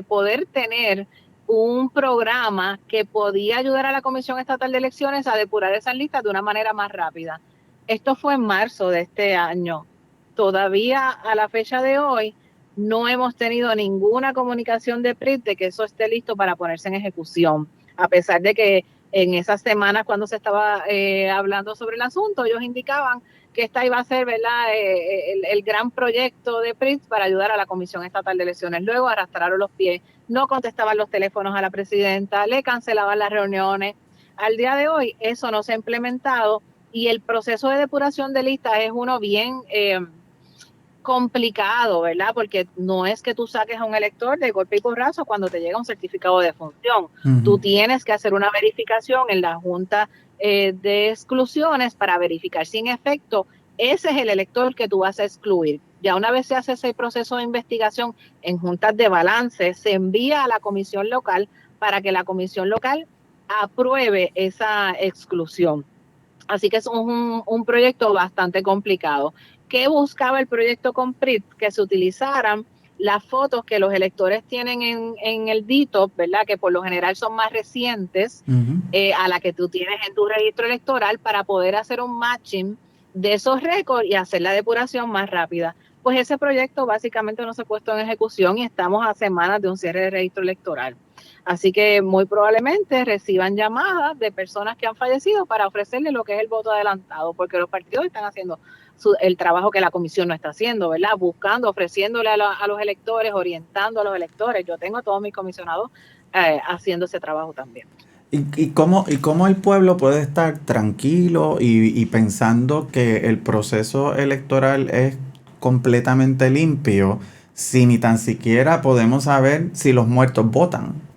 poder tener un programa que podía ayudar a la Comisión Estatal de Elecciones a depurar esas listas de una manera más rápida. Esto fue en marzo de este año. Todavía a la fecha de hoy no hemos tenido ninguna comunicación de PRIT de que eso esté listo para ponerse en ejecución, a pesar de que en esas semanas cuando se estaba hablando sobre el asunto, ellos indicaban que esta iba a ser, ¿verdad?, el gran proyecto de PRIT para ayudar a la Comisión Estatal de Elecciones. Luego arrastraron los pies, no contestaban los teléfonos a la presidenta, le cancelaban las reuniones. Al día de hoy eso no se ha implementado y el proceso de depuración de listas es uno bien complicado, ¿verdad? Porque no es que tú saques a un elector de golpe y porrazo cuando te llega un certificado de función. Tú tienes que hacer una verificación en la Junta de Exclusiones para verificar si en efecto ese es el elector que tú vas a excluir. Ya una vez se hace ese proceso de investigación en juntas de balance, se envía a la comisión local para que la comisión local apruebe esa exclusión. Así que es un proyecto bastante complicado. ¿Qué buscaba el proyecto con PRIT? Que se utilizaran las fotos que los electores tienen en el DITOP, ¿verdad?, que por lo general son más recientes a la que tú tienes en tu registro electoral, para poder hacer un matching de esos récords y hacer la depuración más rápida. Pues ese proyecto básicamente no se ha puesto en ejecución y estamos a semanas de un cierre de registro electoral. Así que muy probablemente reciban llamadas de personas que han fallecido para ofrecerles lo que es el voto adelantado, porque los partidos están haciendo el trabajo que la comisión no está haciendo, ¿verdad? Buscando, ofreciéndole a los electores, orientando a los electores. Yo tengo a todos mis comisionados haciendo ese trabajo también. ¿Y cómo el pueblo puede estar tranquilo y pensando que el proceso electoral es completamente limpio si ni tan siquiera podemos saber si los muertos votan?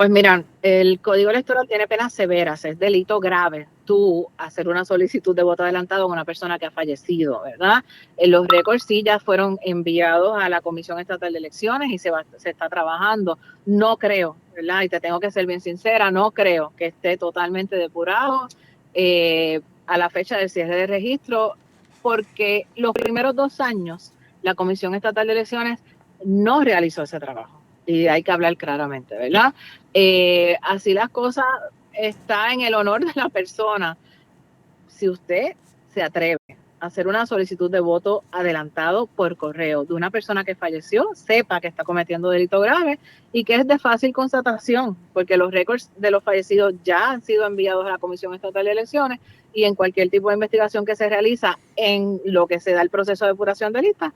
Pues mira, el Código Electoral tiene penas severas, es delito grave tú hacer una solicitud de voto adelantado a una persona que ha fallecido, ¿verdad? Los récords sí ya fueron enviados a la Comisión Estatal de Elecciones y se está trabajando. No creo, ¿verdad? Y te tengo que ser bien sincera, no creo que esté totalmente depurado a la fecha del cierre de registro, porque los primeros 2 años la Comisión Estatal de Elecciones no realizó ese trabajo. Y hay que hablar claramente, ¿verdad? Así las cosas, está en el honor de la persona. Si usted se atreve a hacer una solicitud de voto adelantado por correo de una persona que falleció, sepa que está cometiendo delito grave y que es de fácil constatación, porque los récords de los fallecidos ya han sido enviados a la Comisión Estatal de Elecciones y en cualquier tipo de investigación que se realiza en lo que se da el proceso de depuración de listas,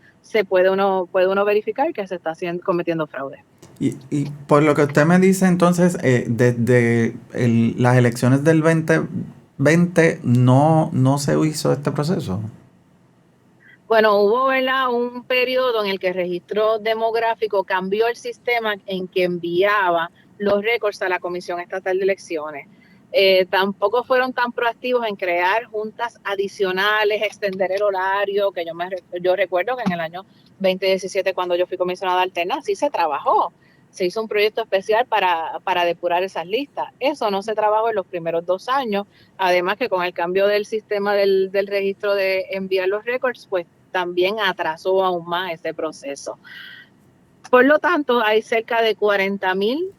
puede uno verificar que se está cometiendo fraude. Y por lo que usted me dice, entonces, desde las elecciones del 2020 no se hizo este proceso. Bueno, hubo, ¿verdad?, un periodo en el que el registro demográfico cambió el sistema en que enviaba los récords a la Comisión Estatal de Elecciones. Tampoco fueron tan proactivos en crear juntas adicionales, extender el horario, que yo recuerdo que en el año 2017, cuando yo fui comisionada alterna, sí se trabajó. Se hizo un proyecto especial para depurar esas listas. Eso no se trabajó en los primeros 2 años. Además que con el cambio del sistema del registro de enviar los récords, pues también atrasó aún más ese proceso. Por lo tanto, hay cerca de 40,000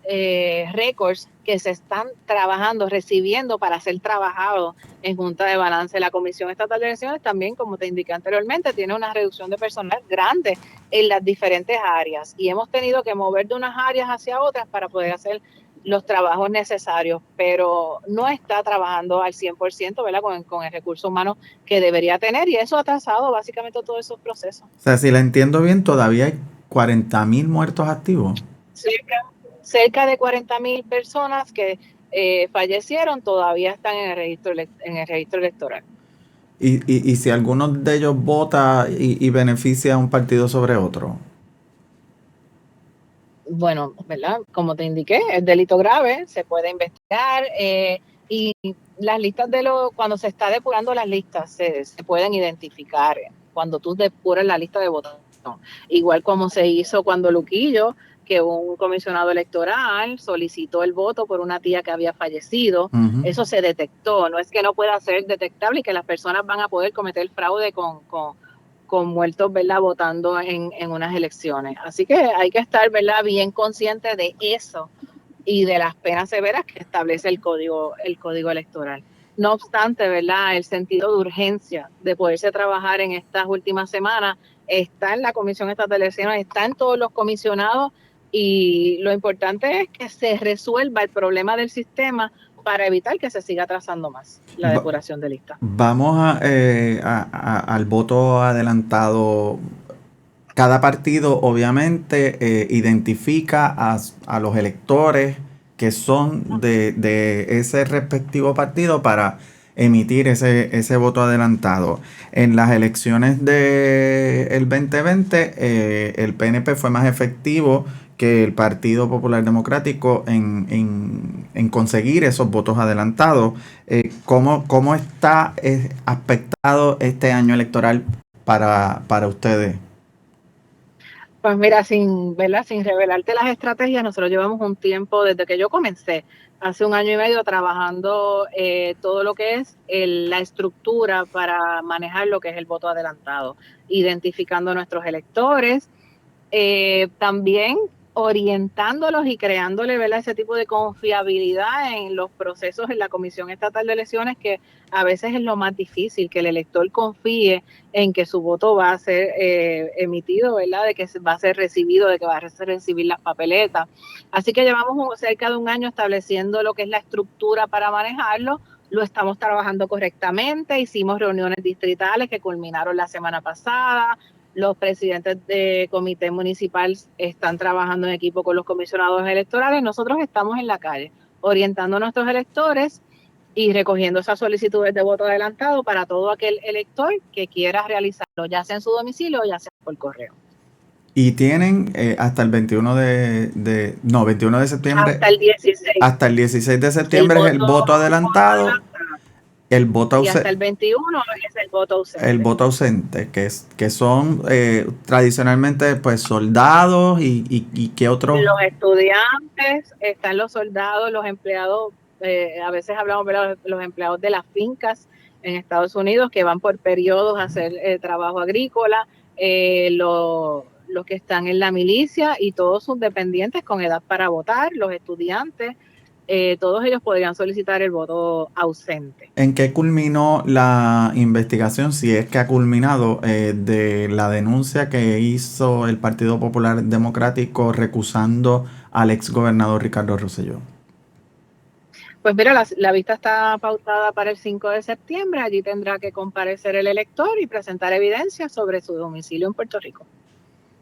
récords que se están trabajando, recibiendo para ser trabajados en Junta de Balance. La Comisión Estatal de Elecciones también, como te indiqué anteriormente, tiene una reducción de personal grande en las diferentes áreas y hemos tenido que mover de unas áreas hacia otras para poder hacer los trabajos necesarios, pero no está trabajando al 100%, ¿verdad?, con el recurso humano que debería tener, y eso ha atrasado básicamente todos esos procesos. O sea, si la entiendo bien, todavía hay 40,000 muertos activos. Cerca de 40,000 personas que fallecieron todavía están en el registro electoral. Y si alguno de ellos vota y beneficia a un partido sobre otro. Bueno, ¿verdad? Como te indiqué, es delito grave, se puede investigar y las listas cuando se está depurando las listas se pueden identificar cuando tú depuras la lista de votación. Igual como se hizo cuando Luquillo, que un comisionado electoral solicitó el voto por una tía que había fallecido, eso se detectó. No es que no pueda ser detectable y que las personas van a poder cometer fraude con muertos, ¿verdad?, votando en unas elecciones. Así que hay que estar, ¿verdad?, bien consciente de eso y de las penas severas que establece el código electoral. No obstante, ¿verdad?, el sentido de urgencia de poderse trabajar en estas últimas semanas está en la Comisión Estatal de Elecciones, está en todos los comisionados, y lo importante es que se resuelva el problema del sistema para evitar que se siga atrasando más la depuración de listas. Vamos al voto adelantado. Cada partido obviamente identifica a los electores que son de ese respectivo partido para emitir ese voto adelantado. En las elecciones del 2020, el PNP fue más efectivo que el Partido Popular Democrático en conseguir esos votos adelantados. ¿Cómo está aspectado este año electoral para ustedes? Pues mira, sin revelarte las estrategias, nosotros llevamos un tiempo, desde que yo comencé, hace 1 año y medio, trabajando todo lo que es la estructura para manejar lo que es el voto adelantado, identificando a nuestros electores, también orientándolos y creándole, ¿verdad?, ese tipo de confiabilidad en los procesos en la Comisión Estatal de Elecciones, que a veces es lo más difícil, que el elector confíe en que su voto va a ser emitido, ¿verdad?, de que va a ser recibido, de que va a recibir las papeletas. Así que llevamos cerca de 1 año estableciendo lo que es la estructura para manejarlo. Lo estamos trabajando correctamente, hicimos reuniones distritales que culminaron la semana pasada. Los presidentes de comité municipal están trabajando en equipo con los comisionados electorales. Nosotros estamos en la calle orientando a nuestros electores y recogiendo esas solicitudes de voto adelantado para todo aquel elector que quiera realizarlo, ya sea en su domicilio o ya sea por correo. Y tienen hasta el 21 21 de septiembre. Hasta el 16. Hasta el 16 de septiembre es el voto adelantado. El voto y hasta el 21 es el voto ausente. El voto ausente, que son tradicionalmente pues soldados y ¿qué otros? Los estudiantes, están los soldados, los empleados, a veces hablamos de los empleados de las fincas en Estados Unidos que van por periodos a hacer trabajo agrícola, los que están en la milicia y todos sus dependientes con edad para votar, los estudiantes. Todos ellos podrían solicitar el voto ausente. ¿En qué culminó la investigación, si es que ha culminado, de la denuncia que hizo el Partido Popular Democrático recusando al exgobernador Ricardo Rosselló? Pues mira, la vista está pautada para el 5 de septiembre. Allí tendrá que comparecer el elector y presentar evidencia sobre su domicilio en Puerto Rico.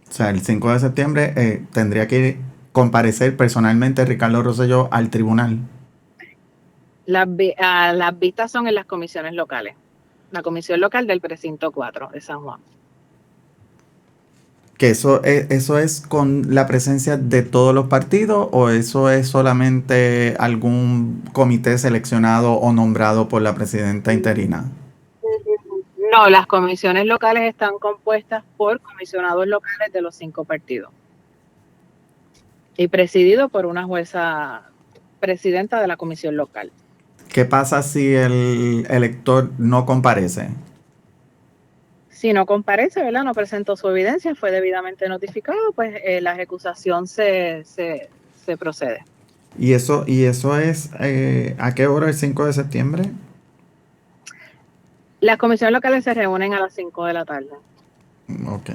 O sea, el 5 de septiembre tendría que comparecer personalmente Ricardo Rosselló al tribunal. Las vistas son en las comisiones locales. La comisión local del precinto 4 de San Juan. ¿Que eso es con la presencia de todos los partidos o eso es solamente algún comité seleccionado o nombrado por la presidenta interina? No, las comisiones locales están compuestas por comisionados locales de los 5 partidos. Y presidido por una jueza presidenta de la comisión local. ¿Qué pasa si el elector no comparece? Si no comparece, ¿verdad? No presentó su evidencia, fue debidamente notificado, pues la ejecución se procede. ¿Y eso es a qué hora el 5 de septiembre? Las comisiones locales se reúnen a las 5 de la tarde. Ok.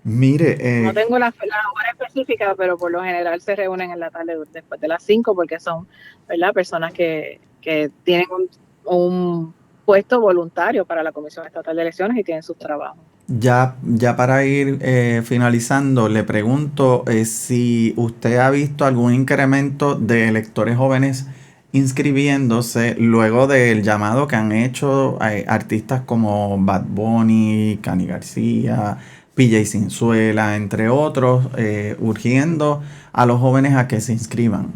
Mire, no tengo la hora específica, pero por lo general se reúnen en la tarde después de las 5 porque son, ¿verdad?, personas que tienen un puesto voluntario para la Comisión Estatal de Elecciones y tienen sus trabajos. Ya para ir finalizando, le pregunto si usted ha visto algún incremento de electores jóvenes inscribiéndose luego del llamado que han hecho artistas como Bad Bunny, Cani García, PJ Cinzuela, entre otros, urgiendo a los jóvenes a que se inscriban.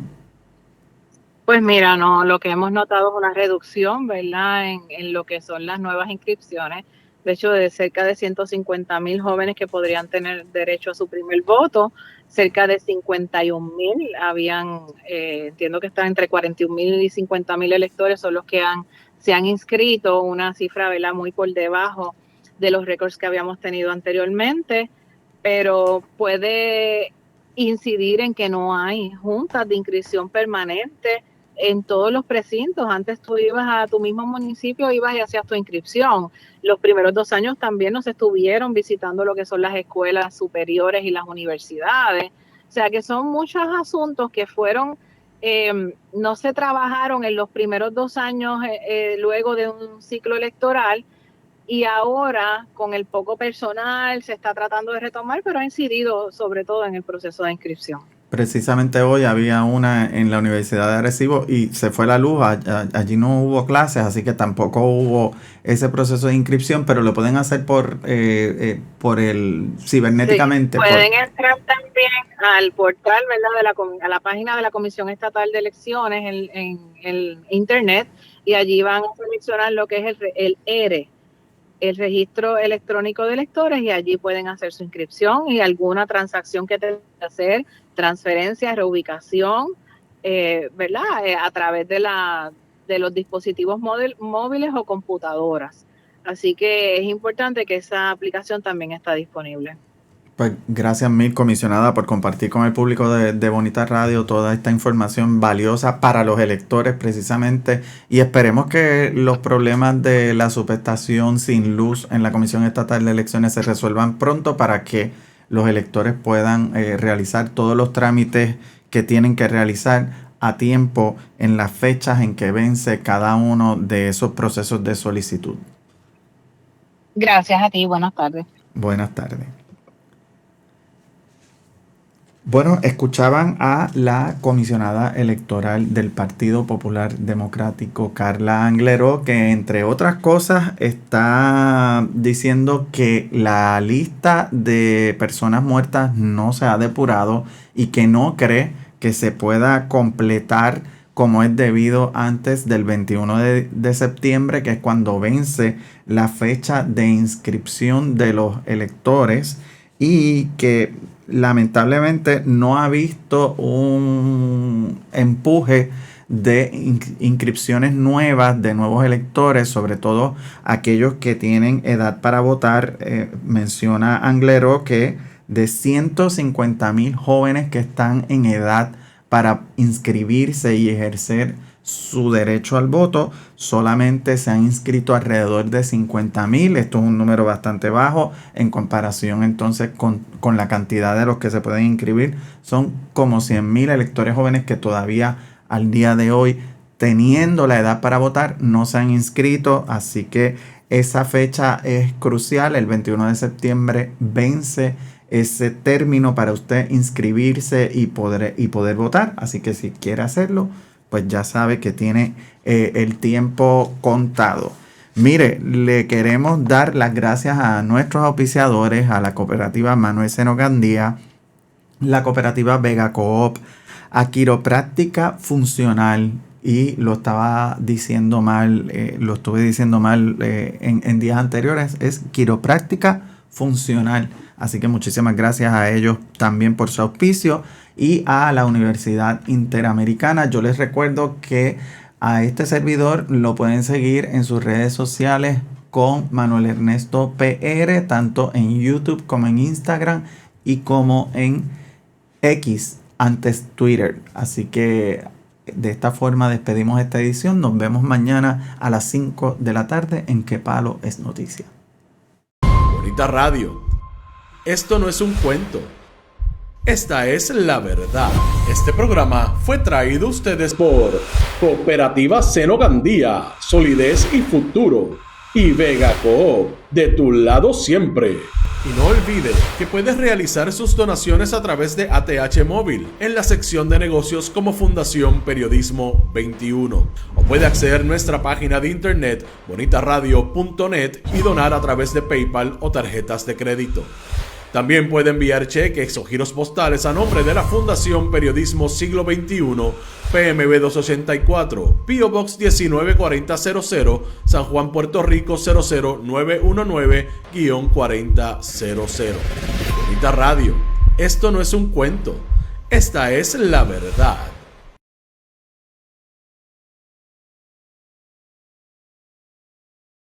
Pues mira, no, lo que hemos notado es una reducción, ¿verdad?, en lo que son las nuevas inscripciones. De hecho, de cerca de 150,000 jóvenes que podrían tener derecho a su primer voto, cerca de 51,000 habían, entiendo que están entre 41,000 y 50,000 electores son los que se han inscrito, una cifra, ¿verdad?, muy por debajo de los récords que habíamos tenido anteriormente, pero puede incidir en que no hay juntas de inscripción permanente en todos los precintos. Antes tú ibas a tu mismo municipio, ibas y hacías tu inscripción. Los primeros 2 años también nos estuvieron visitando lo que son las escuelas superiores y las universidades. O sea que son muchos asuntos que fueron, no se trabajaron en los primeros 2 años luego de un ciclo electoral, y ahora con el poco personal se está tratando de retomar, pero ha incidido sobre todo en el proceso de inscripción. Precisamente hoy había una en la Universidad de Arecibo y se fue la luz, allí no hubo clases, así que tampoco hubo ese proceso de inscripción, pero lo pueden hacer por el cibernéticamente. Sí, pueden entrar también al portal, ¿verdad?, a la página de la Comisión Estatal de Elecciones en el internet, y allí van a seleccionar lo que es el ERE, el registro electrónico de electores, y allí pueden hacer su inscripción y alguna transacción que tengan que hacer, transferencia, reubicación, ¿verdad?, a través de los dispositivos móviles o computadoras. Así que es importante que esa aplicación también está disponible. Pues gracias mil, comisionada, por compartir con el público de Bonita Radio toda esta información valiosa para los electores precisamente, y esperemos que los problemas de la subestación sin luz en la Comisión Estatal de Elecciones se resuelvan pronto para que los electores puedan realizar todos los trámites que tienen que realizar a tiempo en las fechas en que vence cada uno de esos procesos de solicitud. Gracias a ti, buenas tardes. Buenas tardes. Bueno, escuchaban a la comisionada electoral del Partido Popular Democrático, Carla Angleró, que entre otras cosas está diciendo que la lista de personas muertas no se ha depurado y que no cree que se pueda completar como es debido antes del 21 de septiembre, que es cuando vence la fecha de inscripción de los electores, y que lamentablemente no ha visto un empuje de inscripciones nuevas de nuevos electores, sobre todo aquellos que tienen edad para votar. Menciona Angleró que de 150,000 jóvenes que están en edad para inscribirse y ejercer su derecho al voto, solamente se han inscrito alrededor de 50,000. Esto es un número bastante bajo en comparación entonces con la cantidad de los que se pueden inscribir. Son como 100,000 electores jóvenes que todavía al día de hoy, teniendo la edad para votar, no se han inscrito. Así que esa fecha es crucial. El 21 de septiembre vence ese término para usted inscribirse y poder votar. Así que si quiere hacerlo, pues ya sabe que tiene el tiempo contado. Mire, le queremos dar las gracias a nuestros auspiciadores, a la cooperativa Manuel Seno Gandía, la cooperativa Vega Coop, a Quiropráctica Funcional, y lo estaba diciendo mal, lo estuve diciendo mal en días anteriores, es Quiropráctica Funcional. Así que muchísimas gracias a ellos también por su auspicio, y a la Universidad Interamericana. Yo les recuerdo que a este servidor lo pueden seguir en sus redes sociales con Manuel Ernesto PR, tanto en YouTube como en Instagram y como en X, antes Twitter. Así que de esta forma despedimos esta edición. Nos vemos mañana a las 5 de la tarde en Que Palo es Noticia. Bonita Radio. Esto no es un cuento. Esta es la verdad. Este programa fue traído a ustedes por Cooperativa Seno Gandía, Solidez y Futuro, y Vega Coop, de tu lado siempre. Y no olvide que puedes realizar sus donaciones a través de ATH Móvil en la sección de negocios como Fundación Periodismo 21. O puede acceder a nuestra página de internet bonitaradio.net y donar a través de PayPal o tarjetas de crédito. También puede enviar cheques o giros postales a nombre de la Fundación Periodismo Siglo XXI, PMB 284, P.O. Box 194000, San Juan, Puerto Rico 00919-4000. Bonita Radio, esto no es un cuento, esta es la verdad.